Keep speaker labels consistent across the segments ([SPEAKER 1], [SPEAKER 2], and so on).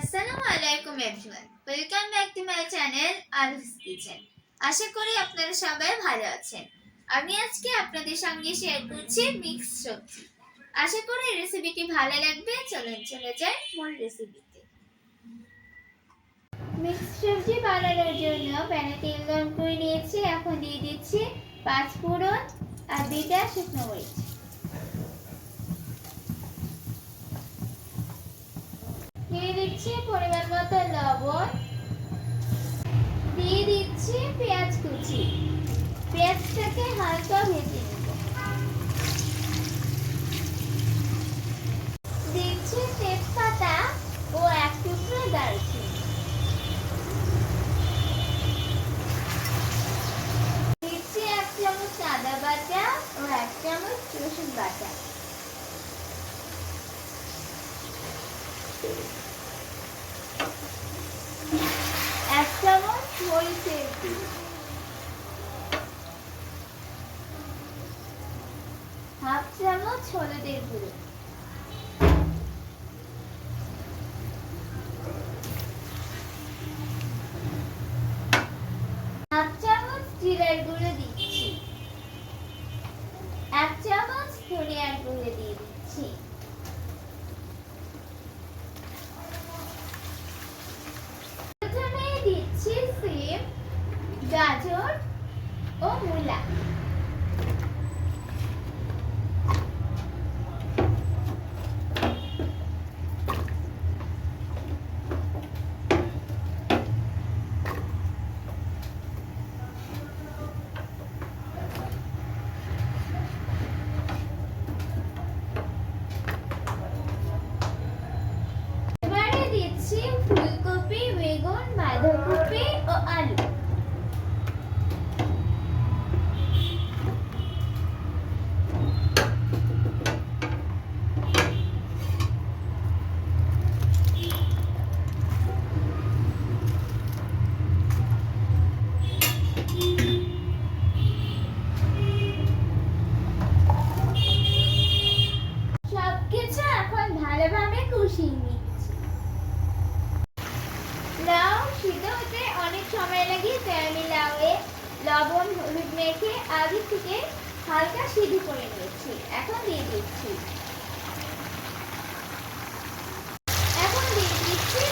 [SPEAKER 1] আসসালামু আলাইকুম everyone, welcome back to my channel Arfi's kitchen. আশা করি আপনারা সবাই ভালো আছেন। আমি আজকে আপনাদের সঙ্গে শেয়ার করছি মিক্স সবজি। আশা করি রেসিপিটি ভালো লাগবে। চলুন চলে যাই মূল রেসিপিতে। মিক্স সবজি বানানোর জন্য প্যানে তেল গরম করে নিয়েছি। এখন দিয়ে দিচ্ছি 5 ফোড়ন আর 2টা শুকনো মরিচ। দিয়ে দিচ্ছি পরিমাণ মতো লবণ, দিয়ে দিচ্ছি পেঁয়াজ কুচি। পেঁয়াজটাকে হালকা ভেজে নেব। দিচ্ছি তেজপাতা ও 1 টুকরো দারুচিনি। দিচ্ছি 1 চামচ আদা বাটা ও 1 চামচ রসুন বাটা। এক চামচ মরিচের গুঁড়ো, হাফ চামচ হলুদের গুঁড়ো, হাফ চামচ জিরার গুঁড়ো দিচ্ছি, 1 চামচ ধনিয়ার গুঁড়ো দিয়ে দিচ্ছি। প্রথমে দিচ্ছি সিম, গাজর ও মূলা। এবারে দিচ্ছি ফুলকপি, বেগুন, বাঁধাকপি ও আলু। সবকিছু এখন ভালোভাবে কষিয়ে নিচ্ছি। লাউ সিদ্ধ হতে অনেক সময় লাগে, তাই আমি লাউয়ে লবণ হলুদ মেখে আগে থেকে হালকা সিদ্ধ করে নিয়েছি। এখন দিয়ে দিচ্ছি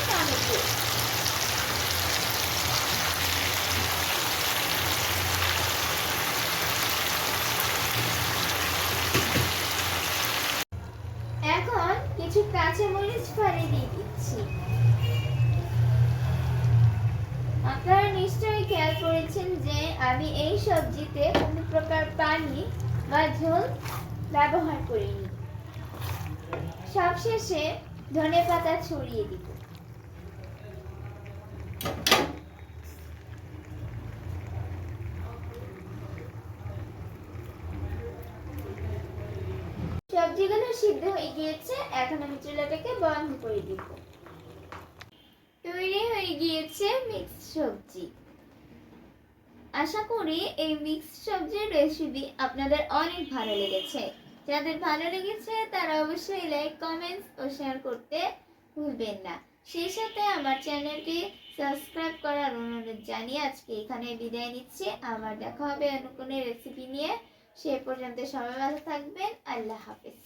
[SPEAKER 1] টমেটো। এখন কিছু কাঁচামরিচ ফালি দিয়ে দিচ্ছি। আপনারা নিশ্চয়ই খেয়াল করেছেন যে আমি এই সবজিতে কোনো প্রকার পানি বা ঝোল ব্যবহার করিনি। সবশেষে ধনেপাতা ছড়িয়ে দিব। সবজিগুলো সিদ্ধ হয়ে গিয়েছে, এখন আমি চুলাটাকে বন্ধ করে দিব। তৈরি হয়ে গিয়েছে মিক্স সবজি। আশা করি এই মিক্স সবজির রেসিপি আপনাদের অনেক ভালো লেগেছে। যাদের ভালো লেগেছে তারা অবশ্যই লাইক, কমেন্টস ও শেয়ার করতে ভুলবেন না। সেই সাথে আমার চ্যানেলটি সাবস্ক্রাইব করার অনুরোধ জানিয়ে আজকে এখানে বিদায় নিচ্ছি। আবার দেখা হবে অন্য কোনো রেসিপি নিয়ে। সে পর্যন্ত সবাই ভালো থাকবেন। আল্লাহ হাফেজ।